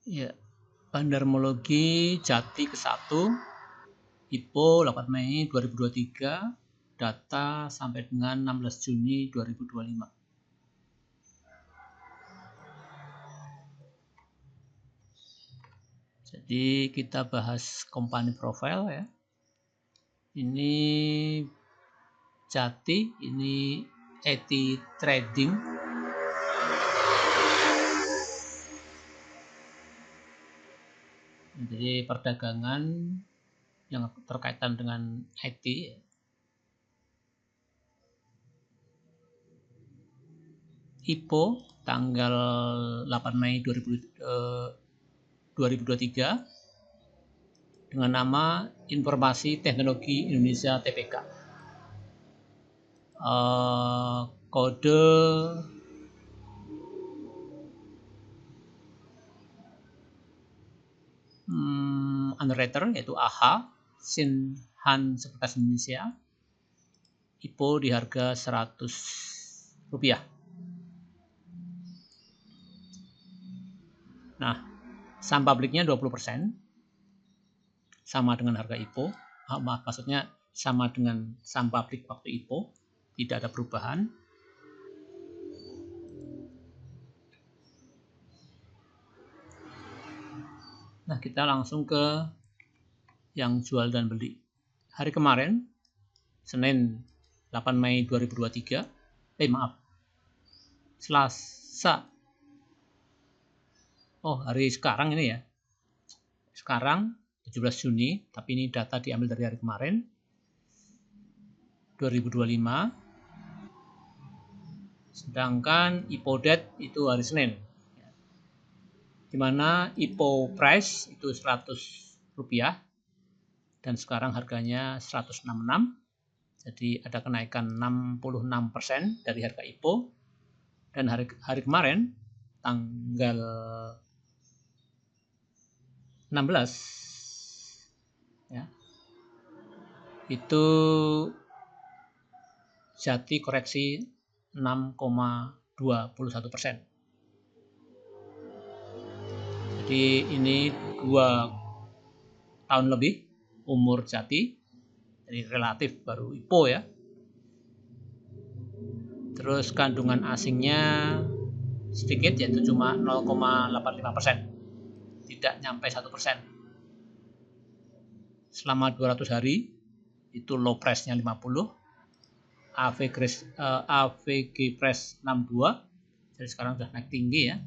Ya, Bandarmologi Jati ke-1, IPO 8 Mei 2023, data sampai dengan 16 Juni 2025. Jadi kita bahas company profile ya. Ini Jati, ini ETI Trading. Jadi perdagangan yang terkaitan dengan IT. IPO tanggal 8 Mei 2023 dengan nama Informasi Teknologi Indonesia TPK. Kode underwriter yaitu AHA, Sinhan Sekuritas Indonesia. IPO di harga Rp100. Nah, saham publiknya 20%, sama dengan harga IPO. Maksudnya sama dengan saham publik waktu IPO, tidak ada perubahan. Nah, kita langsung ke yang jual dan beli. Hari kemarin, Senin 8 Mei 2023, Selasa. Oh, hari sekarang ini ya. Sekarang 17 Juni, tapi ini data diambil dari hari kemarin, 2025. Sedangkan IPO date itu hari Senin. Di mana IPO price itu Rp100 dan sekarang harganya 166. Jadi ada kenaikan 66% dari harga IPO. Dan hari kemarin tanggal 16 ya, itu Jati koreksi 6,21%. Jadi ini 2 tahun lebih umur Jati, jadi relatif baru IPO ya. Terus kandungan asingnya sedikit, yaitu cuma 0,85%, tidak nyampe 1%. Selama 200 hari itu low price-nya 50, AVG price 62, jadi sekarang sudah naik tinggi ya.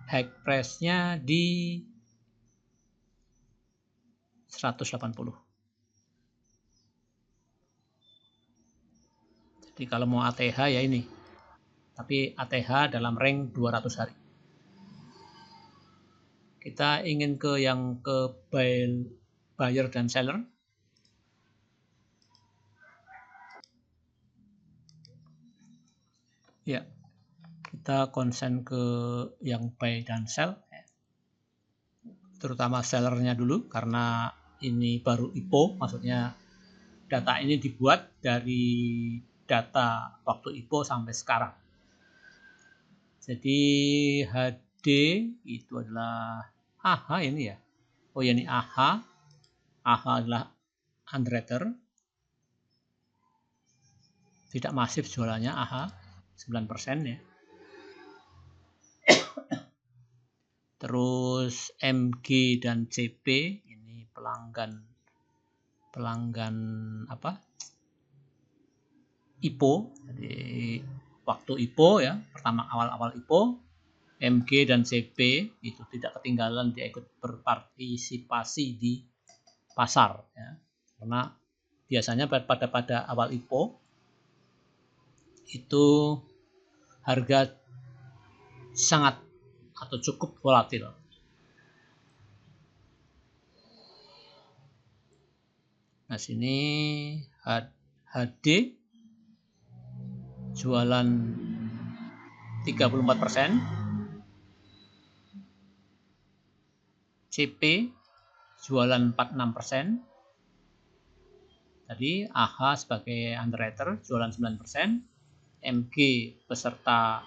High price-nya di 180. Jadi kalau mau ATH ya ini, tapi ATH dalam rank 200 hari. Kita ingin ke yang ke buyer dan seller. Ya, kita konsen ke yang buy dan sell, terutama sellernya dulu karena ini baru IPO, maksudnya data ini dibuat dari data waktu IPO sampai sekarang. Jadi HD itu adalah AHA ini ya. Oh ya, ini AHA. AHA adalah underwriter. Tidak masif jualannya AHA, 9% ya. Terus MG dan CP ini pelanggan apa? IPO. Jadi waktu IPO ya, pertama awal-awal IPO, MG dan CP itu tidak ketinggalan, dia ikut berpartisipasi di pasar ya. Karena biasanya pada awal IPO itu harga sangat atau cukup volatil. Nah, sini HD jualan 34%, CP jualan 46%. Tadi AHA sebagai underwriter jualan 9%, MG beserta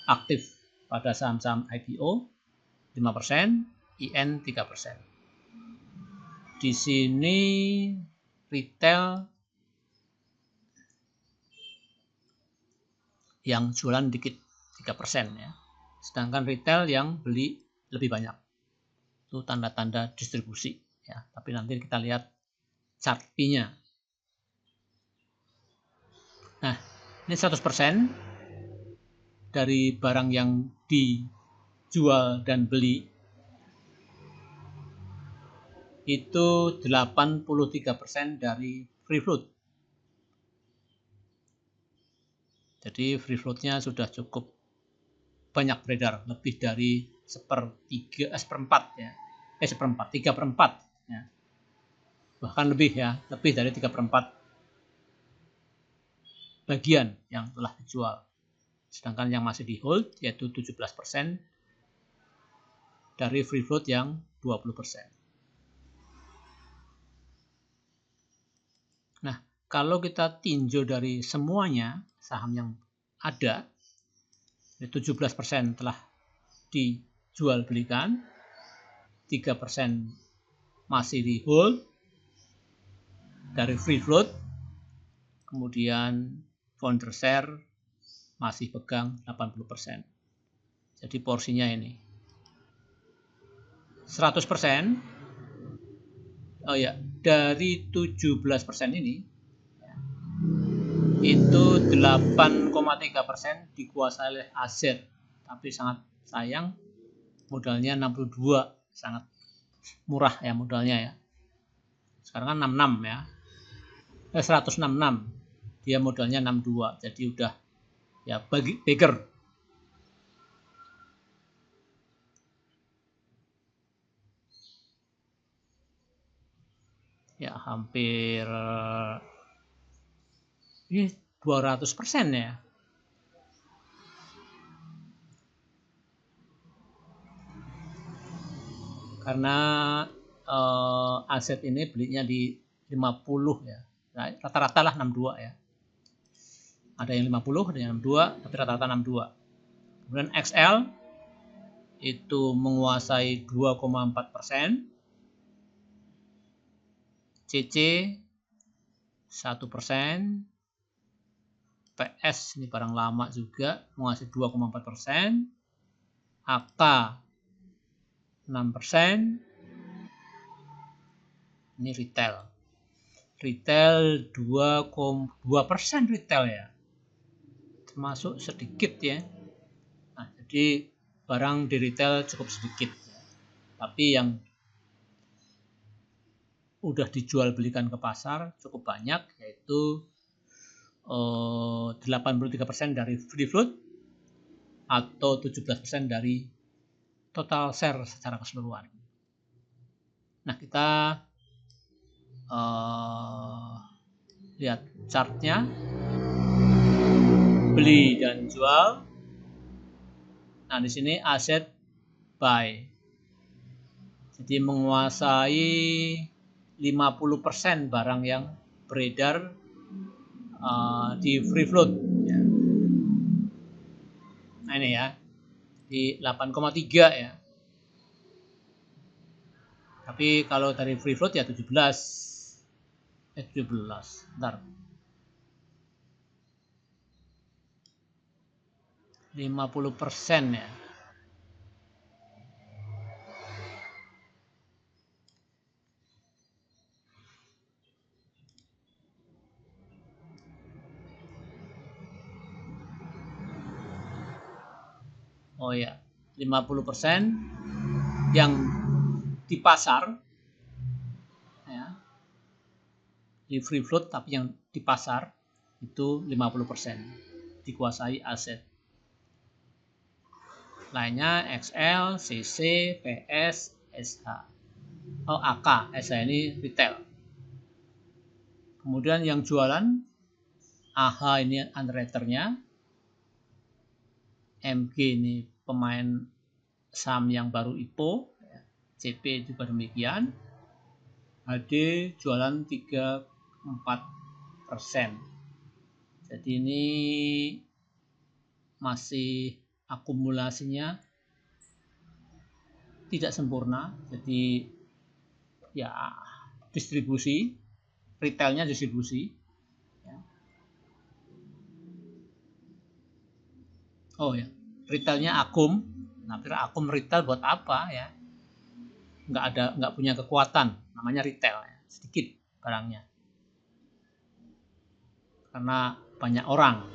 aktif pada saham-saham IPO 5%, IN 3%. Di sini retail yang jualan dikit 3% ya. Sedangkan retail yang beli lebih banyak. Itu tanda-tanda distribusi ya. Tapi nanti kita lihat chart P-nya. Nah, ini 100% dari barang yang dijual dan beli itu 83% dari free float. Jadi free floatnya sudah cukup banyak beredar, lebih dari seperempat ya. Seperempat, 3/4 ya. Bahkan lebih ya, lebih dari 3/4 bagian yang telah dijual. Sedangkan yang masih di hold yaitu 17% dari free float yang 20%. Nah, kalau kita tinjau dari semuanya saham yang ada, 17% telah dijual belikan, 3% masih di hold dari free float, kemudian founder share masih pegang 80%. Jadi porsinya ini 100%. Oh ya, dari 17% ini itu 8,3% dikuasai oleh aset. Tapi sangat sayang modalnya 62, sangat murah ya modalnya ya. Sekarang kan 66 ya. 166. Dia modalnya 62. Jadi udah ya bigger. Ya hampir ini 200% ya. Karena aset ini belinya di 50 ya. Nah, rata-rata lah 62 ya. Ada yang 50, ada yang 62, tapi rata-rata 62. Kemudian XL itu menguasai 2,4%. CC 1%. PS ini barang lama juga menguasai 2,4%. AK 6%. Ini retail. Retail 2,2% retail ya. Termasuk sedikit ya. Nah, jadi barang di retail cukup sedikit. Tapi yang udah dijual belikan ke pasar cukup banyak, yaitu 83% dari free float atau 17% dari total share secara keseluruhan. Nah, kita lihat chartnya, beli dan jual. Nah, di sini aset buy, jadi menguasai 50% barang yang beredar di free float ya. Nah ini ya, di 8,3 ya. Tapi kalau dari free float ya 17. Bentar. 50% ya. Oh ya, 50% yang di pasar ya, di free float, tapi yang di pasar itu 50% dikuasai aset. Lainnya XL, CC, PS, SH. Oh, AK, SH ini retail. Kemudian yang jualan AH ini underwriternya, MG ini pemain saham yang baru IPO, CP juga demikian. HD jualan 3,4%. Jadi ini masih akumulasinya tidak sempurna, jadi ya distribusi, retailnya distribusi. Ya. Oh ya, retailnya akum. Nah, akum retail buat apa ya? Nggak punya kekuatan, namanya retail, ya. Sedikit barangnya. Karena banyak orang.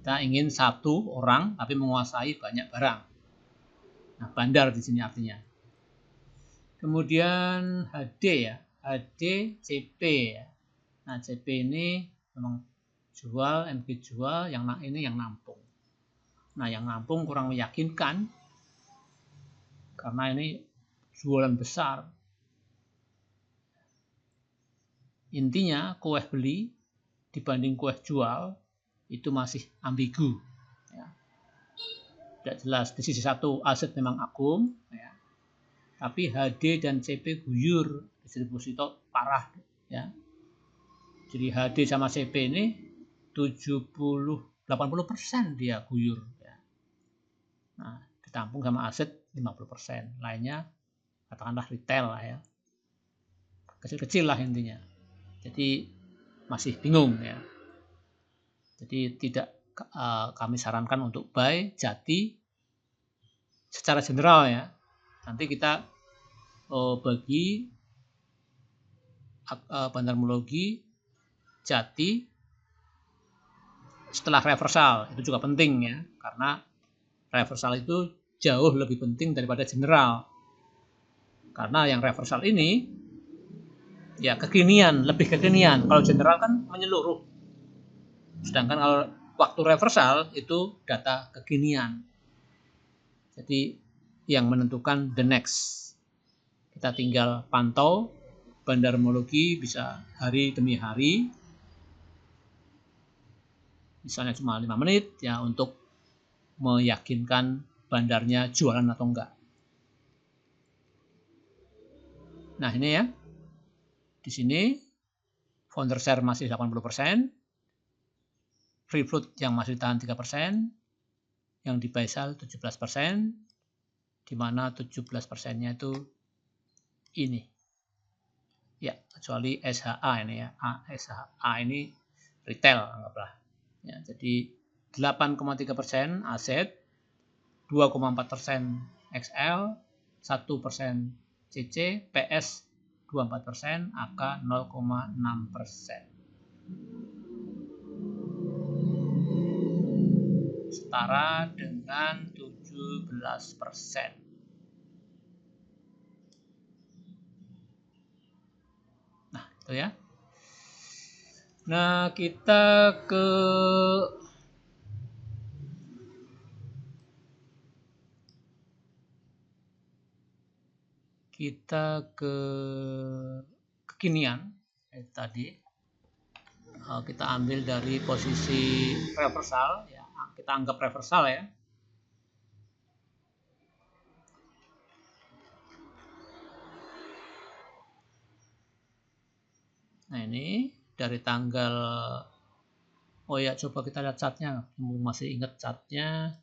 Kita ingin satu orang tapi menguasai banyak barang. Nah, bandar di sini artinya. Kemudian HD ya, HD CP ya. Nah, CP ini memang jual, MG jual, yang ini yang nampung. Nah, yang nampung kurang meyakinkan karena ini jualan besar. Intinya kue beli dibanding kue jual itu masih ambigu. Ya. Tidak jelas. Di sisi satu aset memang akum, ya. Tapi HD dan CP guyur, distribusi itu parah, ya. Jadi HD sama CP ini 80% dia guyur, ya. Nah, ditampung sama aset 50%, lainnya katakanlah retail lah ya, kecil-kecil lah intinya. Jadi masih bingung ya. Jadi tidak kami sarankan untuk buy Jati secara general ya. Nanti kita bagi bandarmologi Jati setelah reversal, itu juga penting ya, karena reversal itu jauh lebih penting daripada general. Karena yang reversal ini ya kekinian, lebih kekinian. Kalau general kan menyeluruh. Sedangkan kalau waktu reversal itu data kekinian. Jadi yang menentukan the next. Kita tinggal pantau bandarmologi bisa hari demi hari. Misalnya cuma 5 menit ya untuk meyakinkan bandarnya jualan atau enggak. Nah, ini ya. Di sini founder share masih 80%, free float yang masih tahan 3%, yang di buy sell 17%, di mana 17%-nya itu ini. Ya, kecuali SHA ini ya. SHA ini retail anggaplah. Ya, jadi 8,3% aset, 2,4% XL, 1% CC, PS 24%, AK 0,6%. Setara dengan 17%. Nah, itu ya. Nah, kita ke kekinian tadi. Kita ambil dari posisi reversal ya, kita anggap reversal ya. Nah, ini dari tanggal, oh ya, coba kita lihat chartnya, masih ingat chartnya.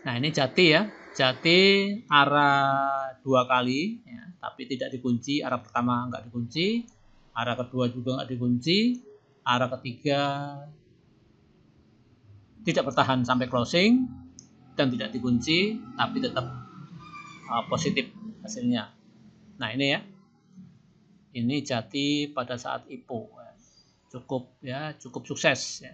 Nah, ini Jati ya, Jati arah 2 kali ya, tapi tidak dikunci. Arah pertama nggak dikunci, arah kedua juga nggak dikunci, arah ketiga tidak bertahan sampai closing dan tidak dikunci, tapi tetap positif hasilnya. Nah, ini ya, ini Jati pada saat IPO cukup sukses ya.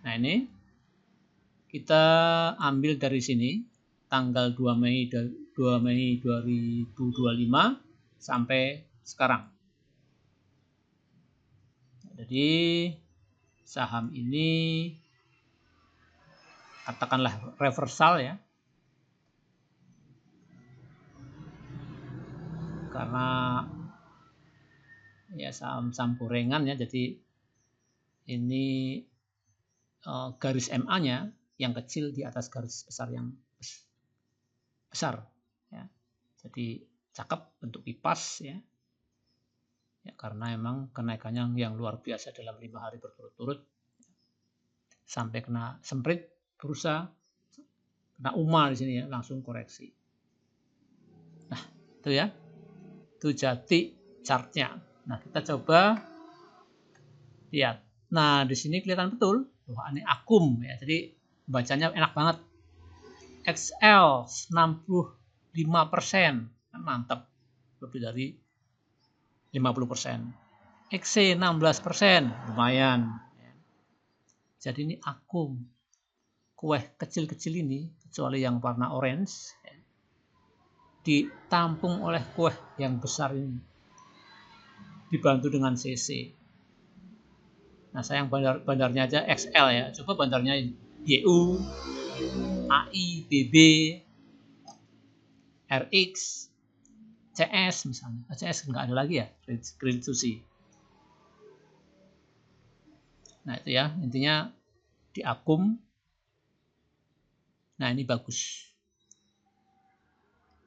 Nah, ini kita ambil dari sini tanggal 2 Mei 2025 sampai sekarang. Jadi saham ini katakanlah reversal ya. Karena ya saham-saham gorengan ya, jadi ini garis MA-nya yang kecil di atas garis besar yang besar ya. Jadi cakep bentuk kipas ya. ya, karena emang kenaikannya yang luar biasa dalam 5 hari berturut-turut sampai kena semprit bursa, kena UMA di sini ya, langsung koreksi. Nah, itu ya. Itu Jati chartnya. Nah, kita coba lihat. Nah, di sini kelihatan betul. Wah, ini akum ya. Jadi bacanya enak banget. XL 65%. Mantap. Lebih dari 50%. XC 16%. Lumayan. Jadi ini akum. Kue kecil-kecil ini, kecuali yang warna orange, ditampung oleh kue yang besar ini. Dibantu dengan CC. Nah, saya yang bandarnya aja XL ya. Coba bandarnya YU, AI, BB, RX, CS misalnya. CS nggak ada lagi ya, Green Sushi. Nah, itu ya, intinya di akum. Nah, ini bagus.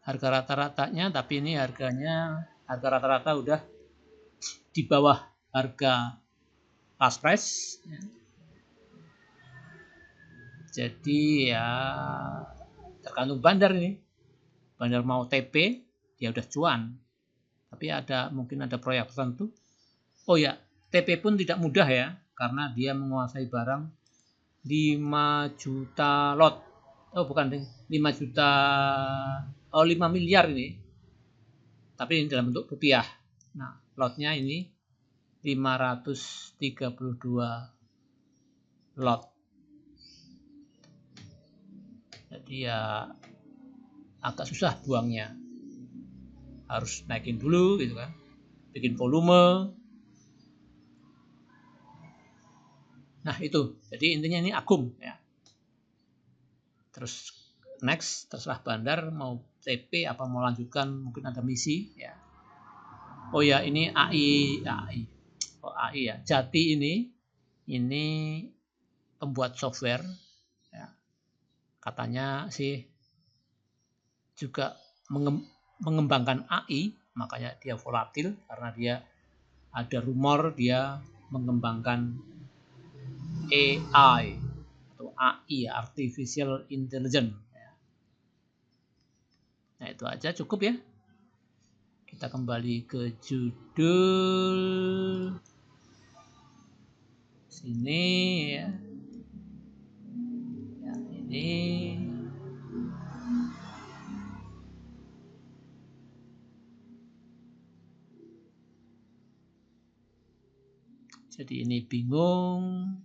Harga rata-ratanya, tapi ini harga rata-rata udah di bawah harga last price. Jadi ya tergantung bandar ini. Bandar mau TP, dia udah cuan. Tapi mungkin ada proyek tertentu. Oh ya, TP pun tidak mudah ya, karena dia menguasai barang 5 juta lot. Oh bukan, 5 juta, 5 miliar ini. Tapi ini dalam bentuk rupiah. Nah, lotnya ini 532 lot. Jadi ya agak susah buangnya. Harus naikin dulu gitu kan. Bikin volume. Nah, itu. Jadi intinya ini akum ya. Terus next, terserah bandar mau TP apa mau lanjutkan, mungkin ada misi ya. Oh ya, ini AI. Oh, AI ya. Jati ini pembuat software ya. Katanya sih juga mengembangkan AI, makanya dia volatil karena dia ada rumor dia mengembangkan AI atau AI, Artificial Intelligence. Nah, itu aja cukup ya. Kita kembali ke judul sini ya. Ya, ini jadi ini bingung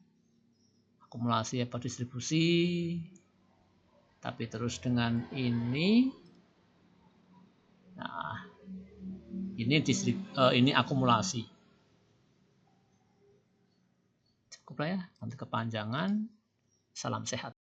akumulasi apa distribusi, tapi terus dengan ini, nah ini akumulasi. Cukup lah ya, nanti kepanjangan. Salam sehat.